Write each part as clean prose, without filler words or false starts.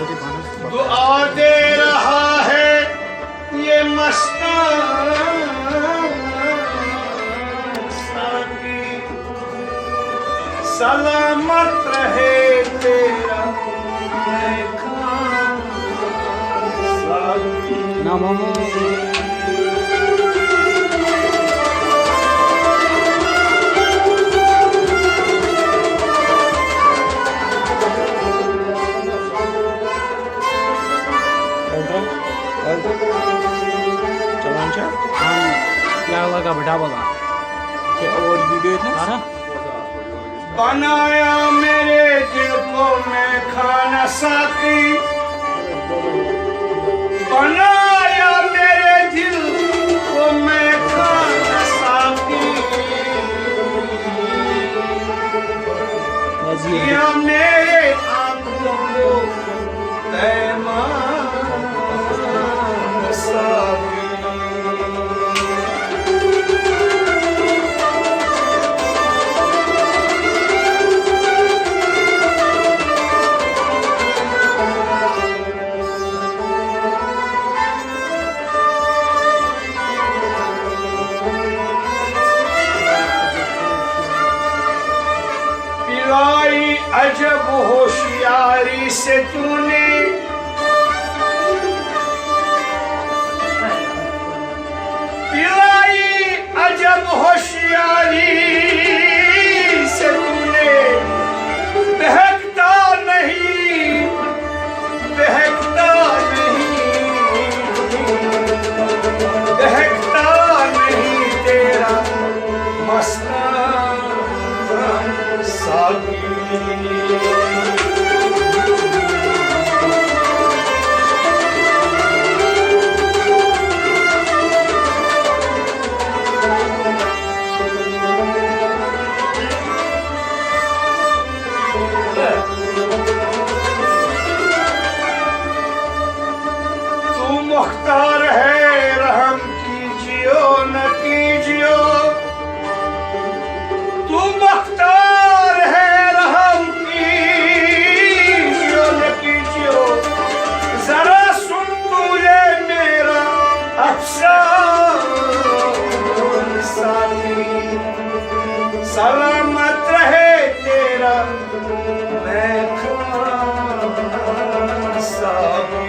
दुआ दे रहा है ये मस्तान साकी, सलामत रहे तेरा लगा बेटा बोला और वीडियो इतना बनाया मेरे दिल को मैं खाना साकी, बनाया मेरे दिल को मैं खाना साकी, किया मेरे आंखों को पैमाना साकी। अजब होशियारी से तूने पिलाई, अजब होशियारी से तूने, बहकता नहीं बहकता नहीं बहकता नहीं तेरा मस्तान साकी। तू मुख्तार है रहम कीजियो न कीजियो, तू मुख्तार है रहम कीजियो न कीजियो, जरा सुन तू ये मेरा अफसान साकी, सलामत रहे तेरा मैं खाना साकी।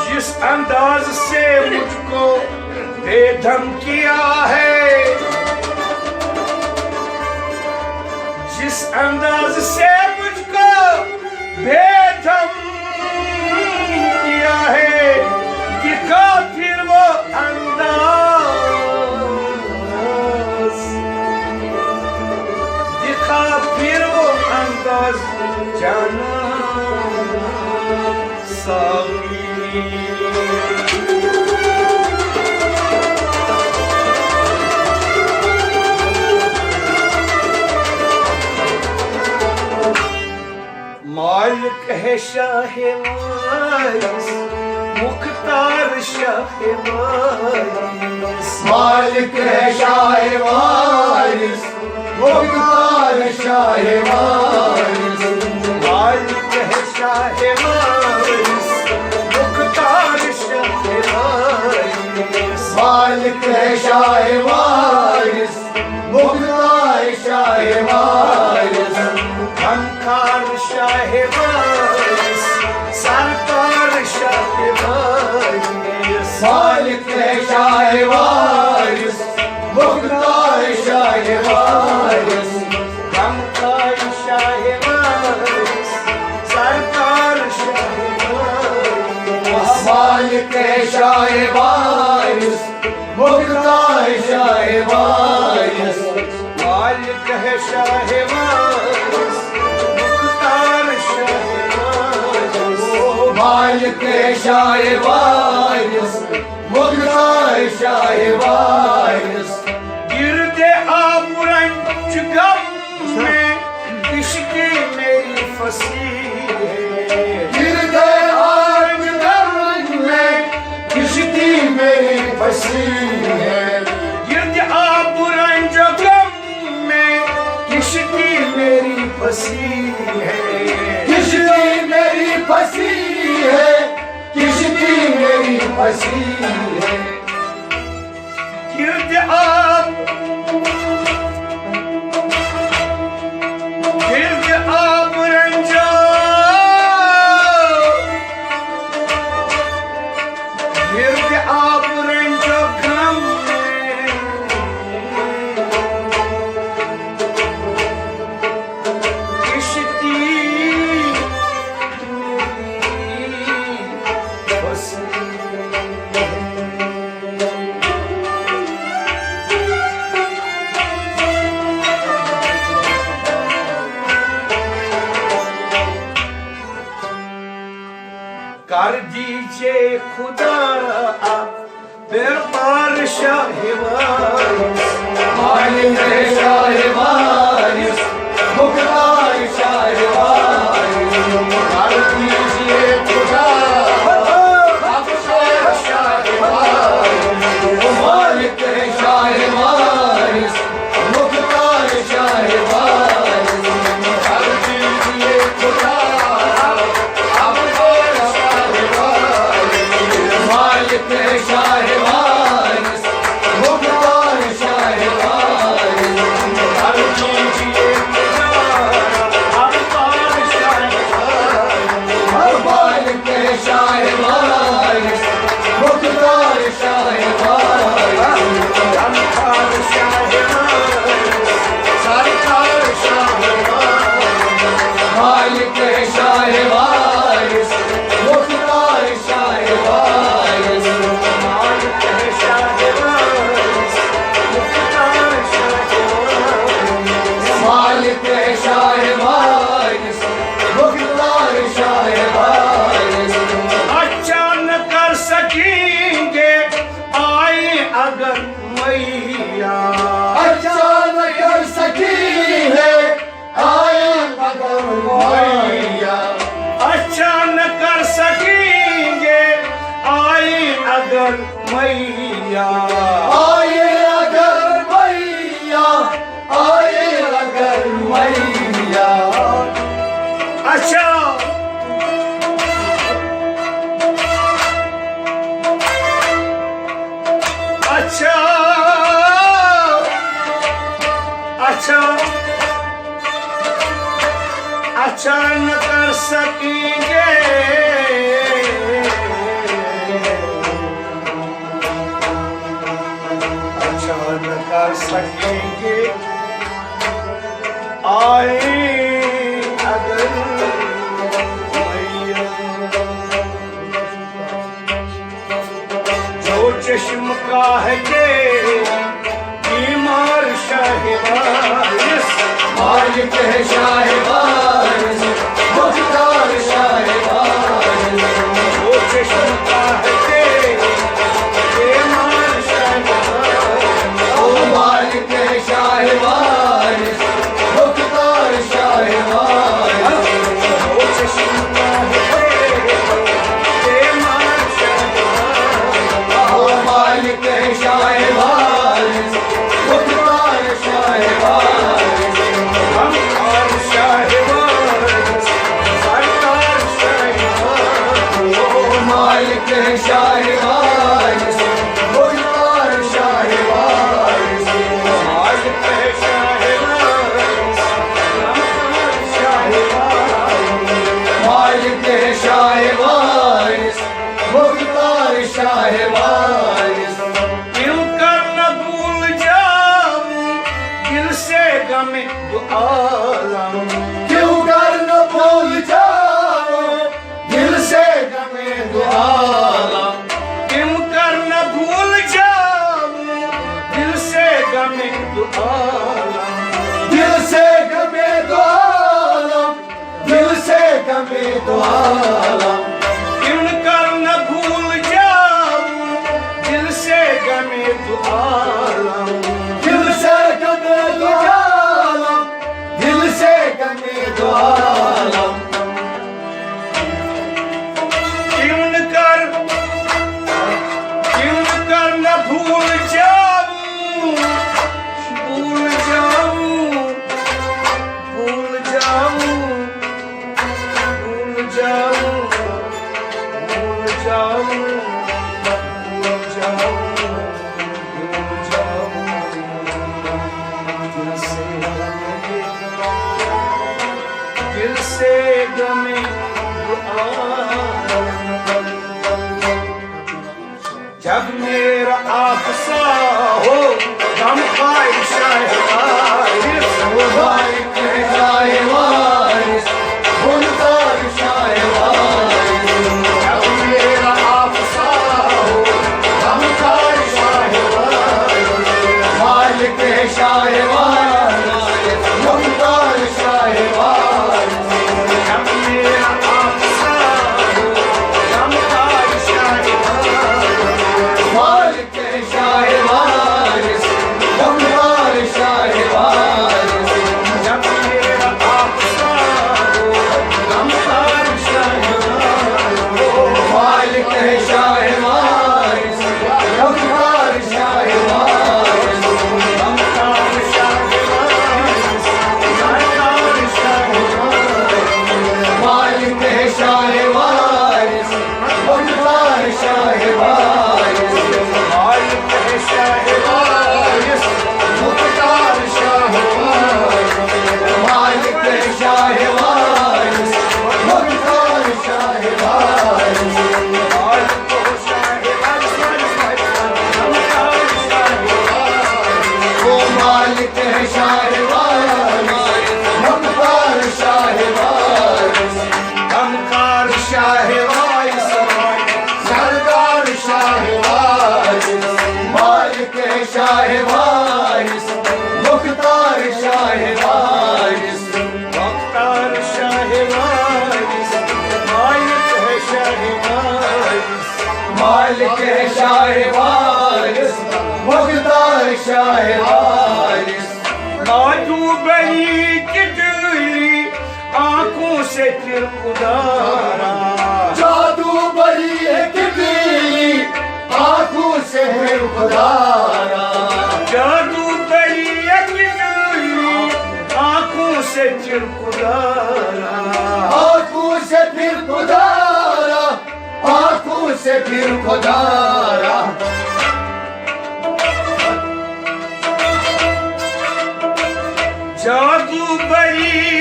जिस अंदाज से मुझको बेदम किया है, जिस अंदाज से मुझको बेदम किया है, दिखा फिर वो अंदाज, दिखा फिर वो अंदाज जाना साकी। मालिक है शाहे वारिस, मुख्तार शाहे वारिस, मालिक है शाहे वारिस, मुख्तार शाहे वारिस, मालिक है शाहे वारिस, मुख्तार शाहे वारिस, मालिक है शाहे वारिस, मुख्तार शाहे वारिस, धनकार शाहे वारिस, सरकार शाहे वारिस, मालिक है शाहे वारिस, मुख्तार शाहे वारिस, धनकार शाहे वारिस, सरकार शाहे वारिस, मालिक है शाहे वारिस, मुख्तार शाहे वारिस, मालिक है शाहे वारिस, मुख्तार शाहे वारिस, मालिक है शाहे वारिस, मुख्तार शाहे वारिस, गिरदे आबुरंच गम में फंसी है। गिरते आग में किश्ती मेरी फंसी है। गिरते आग रंजो गम में किश्ती मेरी फंसी है। किश्ती मेरी फंसी है। किश्ती मेरी फंसी है। गिरते आग रंजो गिरते आग रंजो गम में किश्ती फंसी कर दीजिए खुदा फिर बादशाह मालिक शाह वारिस मुख्तार शाह वारिस कर दीजिए खुदा शाह वारिस मालिक शाह वारिस मुख्तार शाह वारिस कर दीजिए खुदा मालिक शाह वारिस मुख्तार शाह वारिस कर दीजिए मालिक शाह वारिस मुख्तार शाह वारिस सरकार शाह मालिक शाह वारिस मुख्तार शाह वारिस मालिक शाह वारिस मुख्तार शाह वारिस अच्छा न कर सकेंगे आए अगर मैया। अच्छा न कर सकी है आए अगर मैया। अच्छा न कर सकेंगे आए अगर मैया। आए अगर मैया। आए अगर मैया। अच्छा अच्छा अच्छा अच्छा न कर सकेंगे अच्छा न कर सकेंगे आए अगर मैया। जो चश्म का है के बीमार शाह वारिस मालिक शाह वारिस मुख्तार शाह वारिस जो चश्म का है के बीमार शाह वारिस ओ मालिक शाह वारिस मुख्तार शाह वारिस जो चश्म का है के बीमार शाह वारिस ओ मालिक शाह वारिस मुख्तार शाह वारिस हम और शाह वारिस सरकार शाह वारिस ओ मालिक शाह वारिस मुख्तार शाह वारिस मालिक शाह वारिस सरकार शाह वारिस मालिक शाह वारिस मुख्तार शाह वारिस क्यों कर न भूल जाऊं दिल से गमे आलम। क्यों कर न भूल जाओ दिल से गमे दुआलम। क्यों कर न भूल जाऊं दिल से गमे आलम। दिल से गमे दुआलम। दिल से गमे दुआलम। क्यों कर न भूल जाऊं दिल से गमे आलम। दिल से गमे दुआलम। दिल से गमे दुआलम। जब मेरा आपसा हो गम ख्वाहिशा है वारिस मालिक है शाह वारिस मुख्तार शाह वारिस जब मेरा आपसा हो गम ख्वाहिशा है वारिस मालिक है शाह वारिस मुख्तार शाह वारिस जब मेरा आपसा हो गम ख्वाहिशा है वारिस मालिक है शाह वारिस मुख्तार शाह वारिस जब मेरा आपसा हो गम ख्वाहिशा है वारिस मालिक है शाह वारिस मुख्तार शाह वारिस गम ख्वाहिशा है वारिस सरकार शाह वारिस मालिक है शाह वारिस मुख्तार शाह वारिस मालिक है शाह वारिस मुख्तार शाह वारिस मालिक है शाह वारिस मुख्तार शाह वारिस मालिक हो शाह वारिस मुख्तार शाह वारिस वो मालिक है शाह वारिस मुख्तार शाह वारिस गमकार शाह वारिस सरकार शाह वारिस मालिक है शाह वारिस मुख्तार शाह वारिस मुख्तार शाह वारिस मालिक है शाह वारिस मालिक है शाह वारिस मुख्तार शाह वारिस माधुबली की डली आंखों से फिर उदारा जादू बड़ी है कितनी आंखों से है खुदारा जादू बली की डली आंखों से फिर उदारा आंखों से फिर खुदारा आंखों से फिर खुदारा जादू बली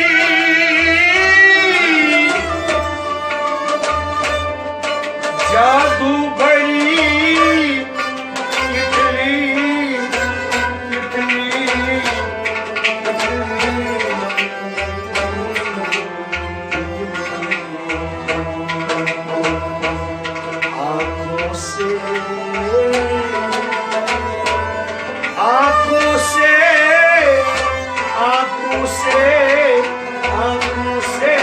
जादू बली कितनी कितनी आंखों से आंखों से आंखों से आंखों से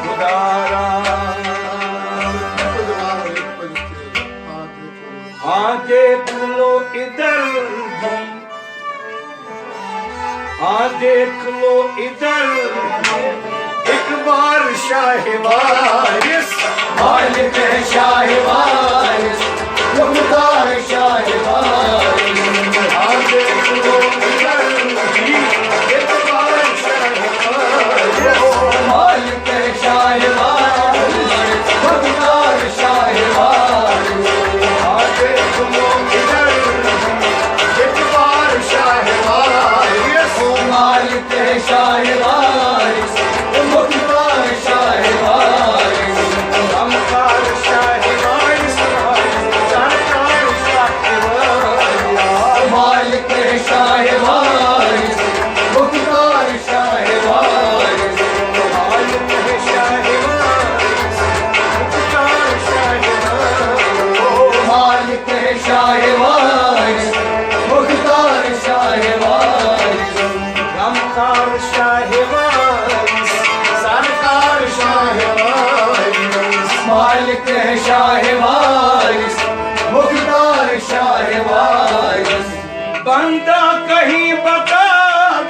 उदारा हाँ देख लो इधर भी हाँ देख लो इधर भी एक बार शाह वारिस मालिक है शाह वारिस मुख्तार शाह वारिस हाँ देख लो इधर भी एक बार शाह वारिस मालिक है शाह वारिस मुख्तार शाह वारिस हाँ देख लो इधर एक बार शाह वारिस मालिक है शाह वारिस मुख्तार शाह वारिस गमकार शाह वारिस सरकार शाह वारिस मालिक है शाह वारिस मुख्तार शाह वारिस मालिक है शाह वारिस मुख्तार शाह वारिस मालिक है शाह वारिस मुख्तार शाह वारिस गमकार शाह वारिस सरकार शाह वारिस मालिक है शाह वारिस मुख्तार शाह वारिस बंदा कहीं बता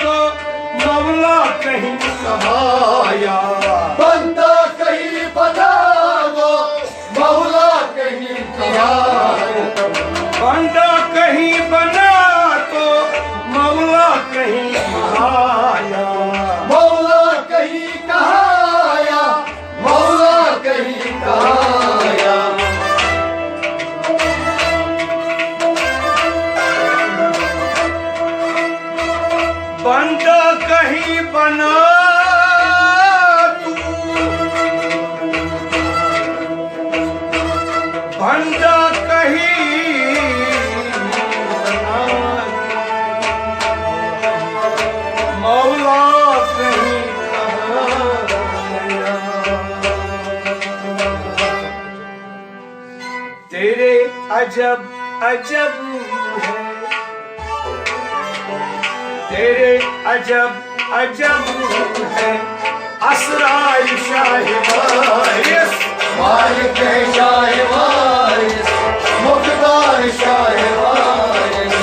दो मौला कहीं सहाया बंदा कहीं बता दो मौला कहीं किया बंदा कहीं बना तो मौला कहीं आया मौला कहीं कहाया मौला कहीं कहाया बंदा कहीं बना तू बंदा कहीं अजब अजब है तेरे अजब अजब है असरार शाह वारिस मालिक है शाह वारिस मुख्तार शाह वारिस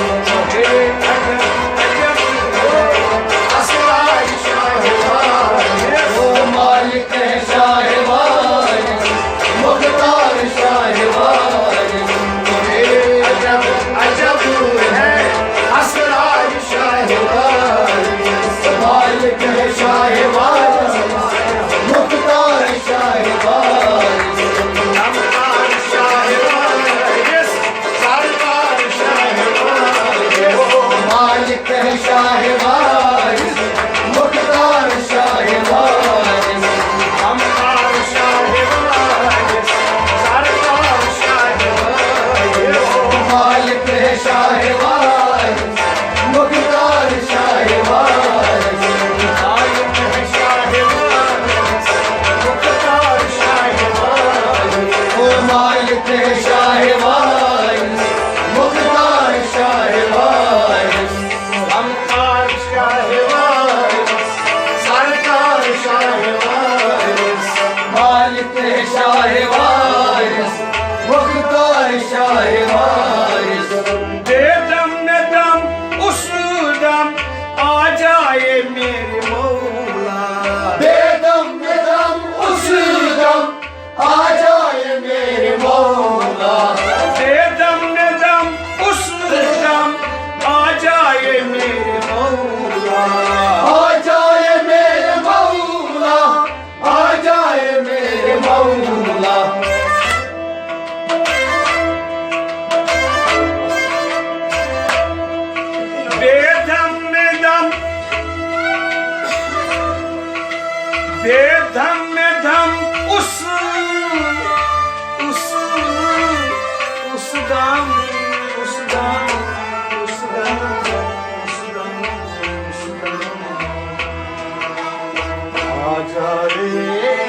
तेरे अजब अजब है असरार शाह वारिस ओ मालिक है शाह वारिस मुख्तार शाह वारिस तेरे अजब अजब है असरार शाह वारिस मालिक है शाह वारिस मुख्तार शाह वारिस अमकार शाह वारिस सरकार शाह वारिस मालिक है शाह वारिस मुख्तार शाह वारिस अमकार शाह वारिस सरकार शाह वारिस मालिक है शाह वारिस मुख्तार शाह वारिस मालिक है शाह वारिस मुख्तार शाह वारिस ओ मालिक है शाह वारिस मुख्तार शाह वारिस अमकार शाह वारिस सरकार शाह वारिस मालिक है शाह वारिस मुख्तार शाह वारिस बेदम में दम उस दम आ जाए मेरे मौला बेदम बेदम उस दम आ जाए मेरे मौला बेदम में दम उस दम आ जाए मेरे मौला आ जाए मेरे मौला आ जाए मेरे मौला बेदम में दम बेदम में दम उस दम उस दम उस दम उस दम उस दम आ जाए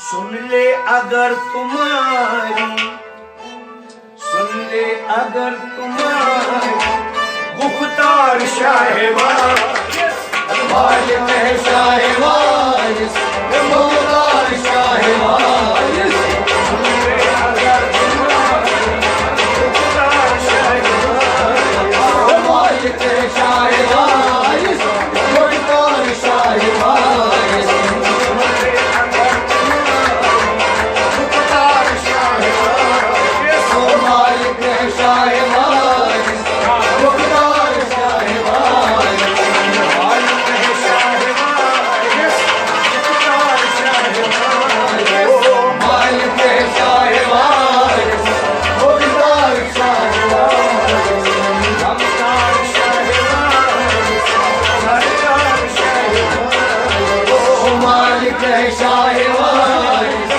सुन ले अगर तुम्हारी सुन ले अगर तुम्हारी गुफ्तार शाह वारिस मालिक है शाह वारिस मुख्तार शाह वारिस सुन ले अगर तुम्हारी गुफ्तार शाह वारिस मालिक है शाह वारिस मुख्तार शाह वारिस सुन ले अगर तुम्हारी गुफ्तार शाह वारिस ओ मालिक है शाह वारिस मुख्तार शाह वारिस मालिक है शाह वारिस गुफ्तार शाह वारिस मालिक है शाह वारिस मुख्तार शाह वारिस अमकार शाह वारिस सरकार शाह वारिस ओ मालिक है शाह वारिस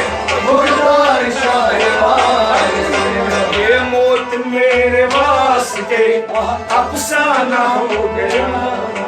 मुख्तार शाह वारिस ये मौत मेरे वास्ते अफसाना हो गया